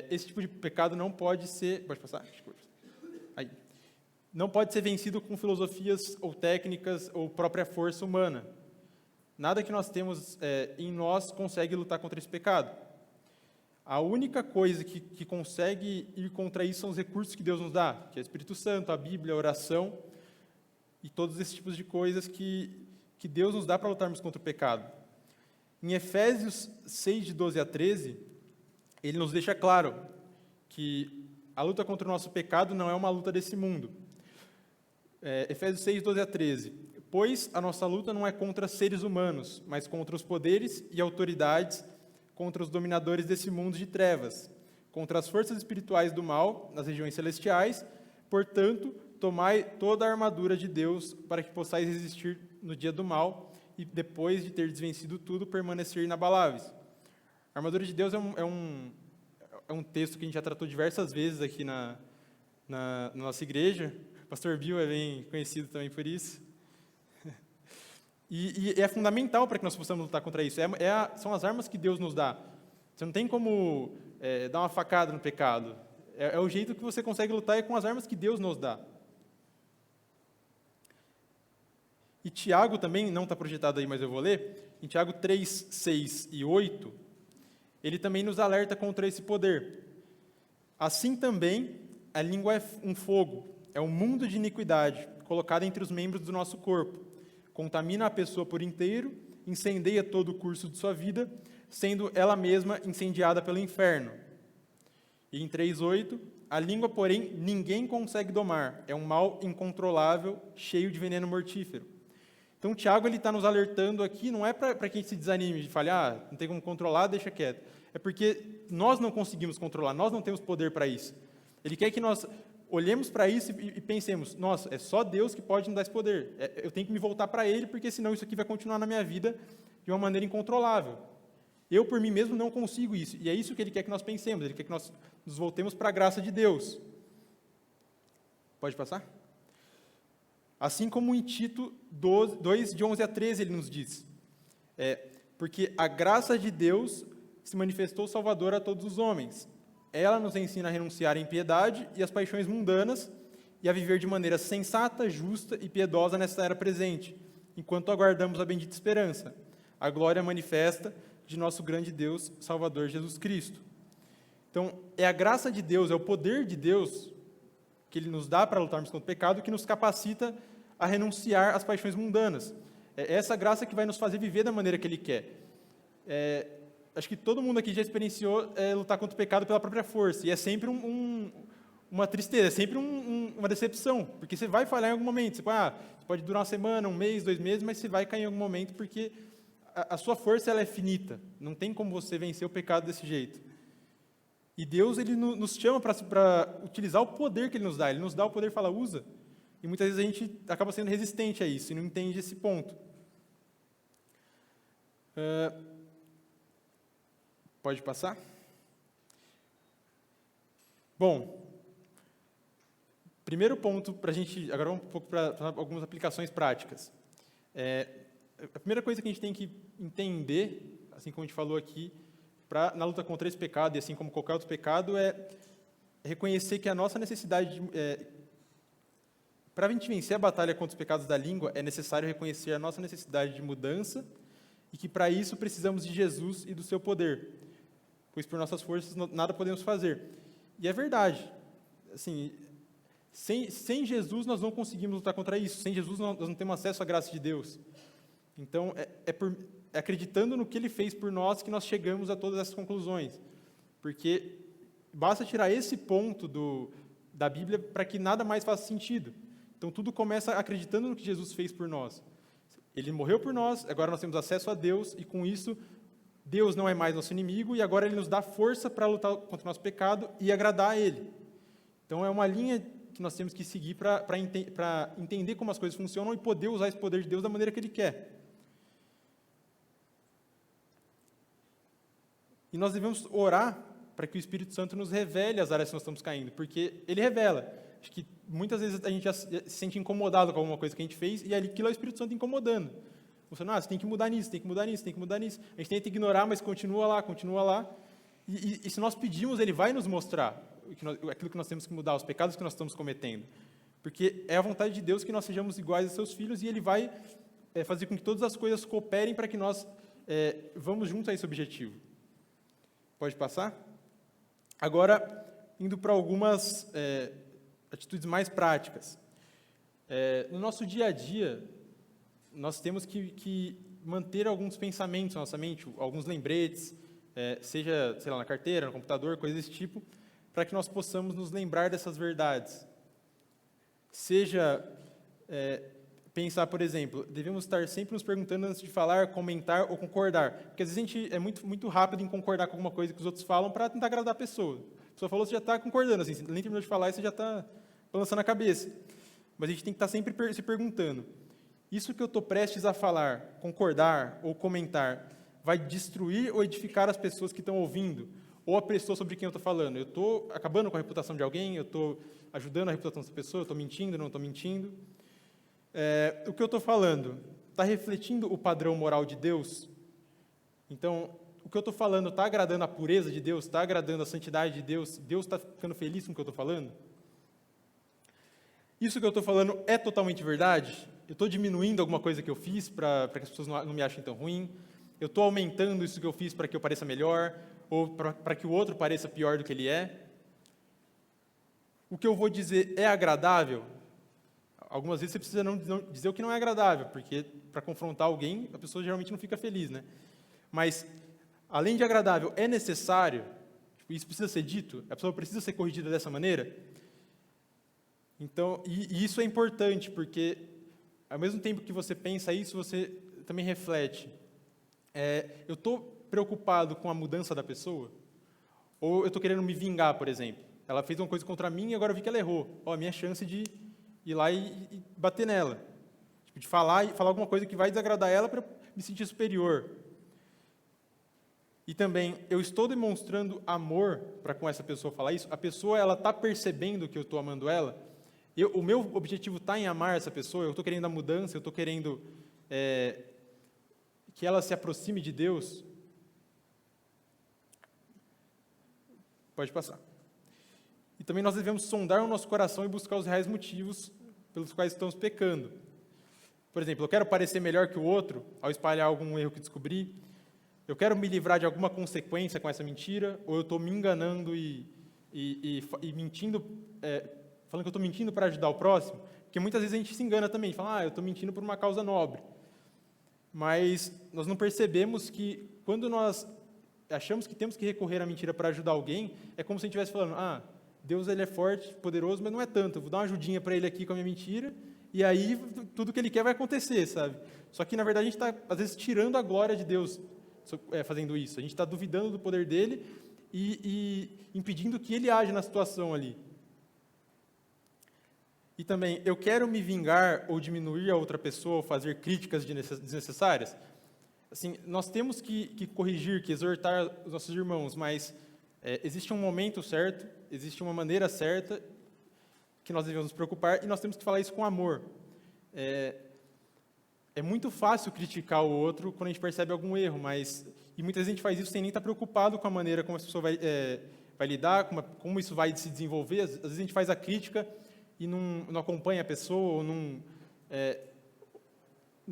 esse tipo de pecado não pode ser... Pode passar? Aí. Não pode ser vencido com filosofias ou técnicas ou própria força humana. Nada que nós temos em nós consegue lutar contra esse pecado. A única coisa que consegue ir contra isso são os recursos que Deus nos dá, que é o Espírito Santo, a Bíblia, a oração e todos esses tipos de coisas que Deus nos dá para lutarmos contra o pecado. Em Efésios 6:12-13, ele nos deixa claro que a luta contra o nosso pecado não é uma luta desse mundo. Efésios 6:12-13. Pois a nossa luta não é contra seres humanos, mas contra os poderes e autoridades, contra os dominadores desse mundo de trevas, contra as forças espirituais do mal nas regiões celestiais. Portanto, tomai toda a armadura de Deus para que possais resistir no dia do mal e, depois de ter desvencido tudo, permanecer inabaláveis. A armadura de Deus é um texto que a gente já tratou diversas vezes aqui na nossa igreja. O pastor Bill é bem conhecido também por isso. E é fundamental para que nós possamos lutar contra isso. São as armas que Deus nos dá. Você não tem como dar uma facada no pecado. É o jeito que você consegue lutar com as armas que Deus nos dá. E Tiago também, não está projetado aí, mas eu vou ler. Em Tiago 3, 6 e 8, ele também nos alerta contra esse poder. Assim também, a língua é um fogo, é um mundo de iniquidade, colocado entre os membros do nosso corpo. Contamina a pessoa por inteiro, incendeia todo o curso de sua vida, sendo ela mesma incendiada pelo inferno. E em 3:8, a língua, porém, ninguém consegue domar, é um mal incontrolável, cheio de veneno mortífero. Então, Tiago está nos alertando aqui, não é para que a gente se desanime de falar, não tem como controlar, deixa quieto. É porque nós não conseguimos controlar, nós não temos poder para isso. Ele quer que nós olhemos para isso e pensemos, nossa, é só Deus que pode nos dar esse poder. Eu tenho que me voltar para Ele, porque senão isso aqui vai continuar na minha vida de uma maneira incontrolável. Eu, por mim mesmo, não consigo isso. E é isso que Ele quer que nós pensemos, Ele quer que nós nos voltemos para a graça de Deus. Pode passar? Assim como em Tito 2, de 11 a 13, ele nos diz, porque a graça de Deus se manifestou salvadora a todos os homens. Ela nos ensina a renunciar à impiedade e às paixões mundanas e a viver de maneira sensata, justa e piedosa nesta era presente, enquanto aguardamos a bendita esperança, a glória manifesta de nosso grande Deus, Salvador Jesus Cristo. Então, é a graça de Deus, é o poder de Deus que Ele nos dá para lutarmos contra o pecado, que nos capacita a renunciar às paixões mundanas. É essa graça que vai nos fazer viver da maneira que Ele quer. Acho que todo mundo aqui já experienciou lutar contra o pecado pela própria força, e é sempre uma tristeza, é sempre uma decepção, porque você vai falhar em algum momento. Você pode durar uma semana, um mês, 2 meses, mas você vai cair em algum momento, porque a sua força ela é finita. Não tem como você vencer o pecado desse jeito. E Deus ele nos chama para utilizar o poder que Ele nos dá. Ele nos dá o poder e fala, usa. E muitas vezes a gente acaba sendo resistente a isso e não entende esse ponto. Pode passar? Bom, primeiro ponto para a gente, agora um pouco para algumas aplicações práticas. A primeira coisa que a gente tem que entender, assim como a gente falou aqui, na luta contra esse pecado, e assim como qualquer outro pecado, é reconhecer que a nossa necessidade para a gente vencer a batalha contra os pecados da língua, é necessário reconhecer a nossa necessidade de mudança e que para isso precisamos de Jesus e do seu poder, pois por nossas forças nada podemos fazer. E é verdade. Assim, sem Jesus nós não conseguimos lutar contra isso. Sem Jesus nós não temos acesso à graça de Deus. Então, é acreditando no que Ele fez por nós que nós chegamos a todas essas conclusões. Porque basta tirar esse ponto da Bíblia para que nada mais faça sentido. Então, tudo começa acreditando no que Jesus fez por nós. Ele morreu por nós, agora nós temos acesso a Deus, e com isso, Deus não é mais nosso inimigo, e agora Ele nos dá força para lutar contra o nosso pecado e agradar a Ele. Então, é uma linha que nós temos que seguir para entender como as coisas funcionam e poder usar esse poder de Deus da maneira que Ele quer. E nós devemos orar para que o Espírito Santo nos revele as áreas que nós estamos caindo, porque Ele revela. Acho que muitas vezes a gente já se sente incomodado com alguma coisa que a gente fez, e aquilo é o Espírito Santo incomodando. Você tem que mudar nisso, tem que mudar nisso, tem que mudar nisso. A gente tenta ignorar, mas continua lá. E se nós pedimos, Ele vai nos mostrar aquilo que nós temos que mudar, os pecados que nós estamos cometendo. Porque é a vontade de Deus que nós sejamos iguais a seus filhos, e Ele vai fazer com que todas as coisas cooperem para que nós vamos juntos a esse objetivo. Pode passar? Agora, indo para algumas atitudes mais práticas. No nosso dia a dia, nós temos que manter alguns pensamentos na nossa mente, alguns lembretes, seja, sei lá, na carteira, no computador, coisas desse tipo, para que nós possamos nos lembrar dessas verdades. Seja pensar, por exemplo, devemos estar sempre nos perguntando antes de falar, comentar ou concordar, porque às vezes a gente é muito rápido em concordar com alguma coisa que os outros falam para tentar agradar a pessoa. A pessoa falou, você já está concordando, assim, nem terminou de falar e você já está balançando a cabeça. Mas a gente tem que estar sempre se perguntando, isso que eu estou prestes a falar, concordar ou comentar, vai destruir ou edificar as pessoas que estão ouvindo, ou a pessoa sobre quem eu estou falando? Eu estou acabando com a reputação de alguém? Eu estou ajudando a reputação dessa pessoa? Eu estou mentindo? Não estou mentindo? O que eu estou falando está refletindo o padrão moral de Deus? Então, o que eu estou falando está agradando a pureza de Deus? Está agradando a santidade de Deus? Deus está ficando feliz com o que eu estou falando? Isso que eu estou falando é totalmente verdade? Eu estou diminuindo alguma coisa que eu fiz para que as pessoas não me achem tão ruim? Eu estou aumentando isso que eu fiz para que eu pareça melhor? Ou para que o outro pareça pior do que ele é? O que eu vou dizer é agradável? Algumas vezes você precisa não dizer o que não é agradável, porque para confrontar alguém, a pessoa geralmente não fica feliz, né? Mas, além de agradável, é necessário? Isso precisa ser dito? A pessoa precisa ser corrigida dessa maneira? Então, e isso é importante, porque, ao mesmo tempo que você pensa isso, você também reflete. Eu estou preocupado com a mudança da pessoa? Ou eu estou querendo me vingar, por exemplo? Ela fez uma coisa contra mim e agora eu vi que ela errou. A minha chance de ir lá e bater nela. De falar alguma coisa que vai desagradar ela para me sentir superior. E também, eu estou demonstrando amor para com essa pessoa falar isso? A pessoa está percebendo que eu estou amando ela? O meu objetivo está em amar essa pessoa? Eu estou querendo a mudança? Eu estou querendo que ela se aproxime de Deus? Pode passar. E também nós devemos sondar o nosso coração e buscar os reais motivos pelos quais estamos pecando. Por exemplo, eu quero parecer melhor que o outro ao espalhar algum erro que descobri? Eu quero me livrar de alguma consequência com essa mentira? Ou eu estou me enganando e mentindo, falando que eu estou mentindo para ajudar o próximo? Porque muitas vezes a gente se engana também, fala, eu estou mentindo por uma causa nobre. Mas nós não percebemos que quando nós achamos que temos que recorrer à mentira para ajudar alguém, é como se a gente estivesse falando, Deus ele é forte, poderoso, mas não é tanto, eu vou dar uma ajudinha para ele aqui com a minha mentira, e aí tudo que ele quer vai acontecer, sabe? Só que, na verdade, a gente está, às vezes, tirando a glória de Deus fazendo isso. A gente está duvidando do poder dele e impedindo que ele age na situação ali. E também, eu quero me vingar ou diminuir a outra pessoa ou fazer críticas desnecessárias? Assim, nós temos que corrigir, que exortar os nossos irmãos, mas existe um momento certo, existe uma maneira certa que nós devemos nos preocupar, e nós temos que falar isso com amor. É muito fácil criticar o outro quando a gente percebe algum erro, e muitas vezes a gente faz isso sem nem estar preocupado com a maneira como a pessoa vai lidar, como isso vai se desenvolver. Às vezes a gente faz a crítica e não acompanha a pessoa, ou não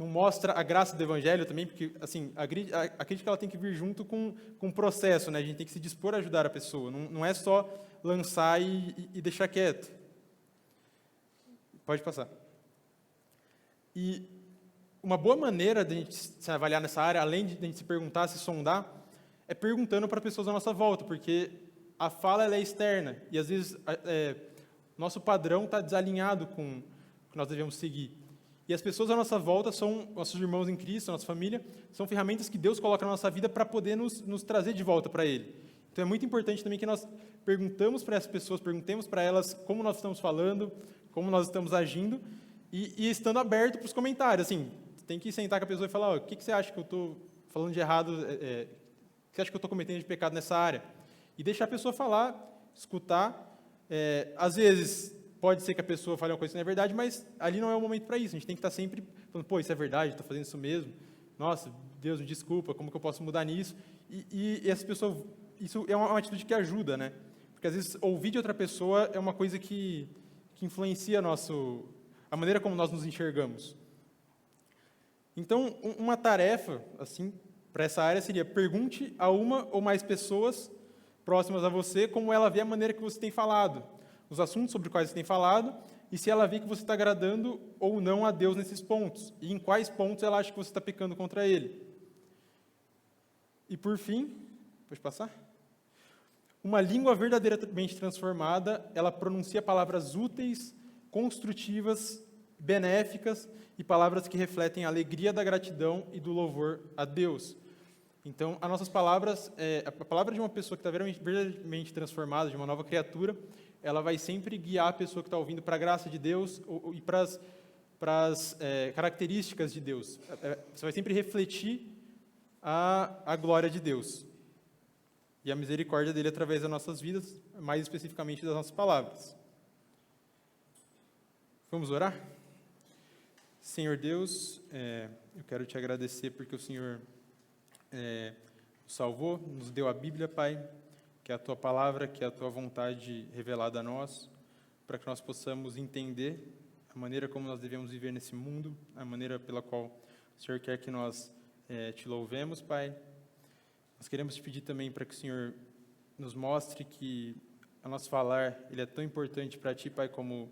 mostra a graça do Evangelho também, porque assim, a crítica ela tem que vir junto com o processo, né? A gente tem que se dispor a ajudar a pessoa, não é só lançar e deixar quieto. Pode passar. E uma boa maneira de a gente se avaliar nessa área, além de a gente se perguntar, se sondar, é perguntando para pessoas à nossa volta, porque a fala ela é externa, e às vezes nosso padrão está desalinhado com o que nós devemos seguir. E as pessoas à nossa volta são nossos irmãos em Cristo, nossa família, são ferramentas que Deus coloca na nossa vida para poder nos trazer de volta para Ele. Então é muito importante também que nós perguntemos para essas pessoas, perguntemos para elas como nós estamos falando, como nós estamos agindo, e estando aberto para os comentários. Assim, tem que sentar com a pessoa e falar, o que você acha que eu estou falando de errado, o que você acha que eu estou cometendo de pecado nessa área? E deixar a pessoa falar, escutar. Às vezes, pode ser que a pessoa fale uma coisa que não é verdade, mas ali não é o momento para isso. A gente tem que estar sempre falando, isso é verdade, estou fazendo isso mesmo. Nossa, Deus, me desculpa, como que eu posso mudar nisso? E essa pessoa, isso é uma atitude que ajuda, né? Porque às vezes ouvir de outra pessoa é uma coisa que influencia a maneira como nós nos enxergamos. Então, uma tarefa, assim, para essa área seria, pergunte a uma ou mais pessoas próximas a você como ela vê a maneira que você tem falado, os assuntos sobre os quais você tem falado, e se ela vê que você está agradando ou não a Deus nesses pontos, e em quais pontos ela acha que você está pecando contra Ele. E por fim, pode passar? Uma língua verdadeiramente transformada, ela pronuncia palavras úteis, construtivas, benéficas e palavras que refletem a alegria da gratidão e do louvor a Deus. Então, as nossas palavras, a palavra de uma pessoa que está verdadeiramente transformada, de uma nova criatura, ela vai sempre guiar a pessoa que está ouvindo para a graça de Deus e para as características de Deus. Você vai sempre refletir a glória de Deus e a misericórdia dele através das nossas vidas, mais especificamente das nossas palavras. Vamos orar? Senhor Deus, eu quero te agradecer porque o Senhor nos salvou, nos deu a Bíblia, Pai, que é a Tua palavra, que é a Tua vontade revelada a nós, para que nós possamos entender a maneira como nós devemos viver nesse mundo, a maneira pela qual o Senhor quer que nós te louvemos, Pai. Nós queremos te pedir também para que o Senhor nos mostre que a nosso falar ele é tão importante para Ti, Pai, como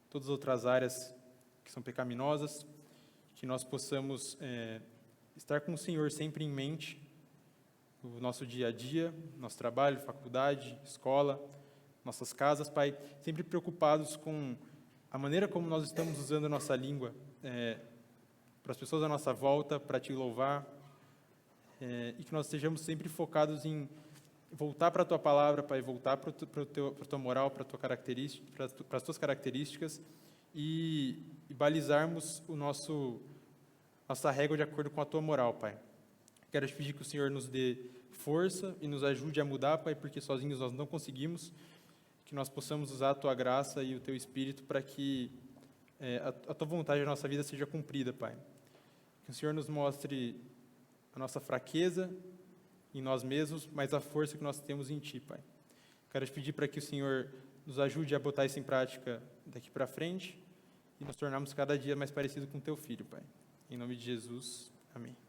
todas as outras áreas que são pecaminosas, que nós possamos estar com o Senhor sempre em mente, no nosso dia a dia, nosso trabalho, faculdade, escola, nossas casas, Pai, sempre preocupados com a maneira como nós estamos usando a nossa língua para as pessoas à nossa volta, para Te louvar, e que nós estejamos sempre focados em voltar para a Tua palavra, Pai, voltar para a Tua moral, para as Tuas características, e balizarmos nossa régua de acordo com a Tua moral, Pai. Quero te pedir que o Senhor nos dê força e nos ajude a mudar, Pai, porque sozinhos nós não conseguimos, que nós possamos usar a Tua graça e o Teu Espírito para que a Tua vontade na nossa vida seja cumprida, Pai. Que o Senhor nos mostre a nossa fraqueza em nós mesmos, mas a força que nós temos em Ti, Pai. Quero te pedir para que o Senhor nos ajude a botar isso em prática daqui para frente e nos tornarmos cada dia mais parecidos com Teu Filho, Pai. Em nome de Jesus, amém.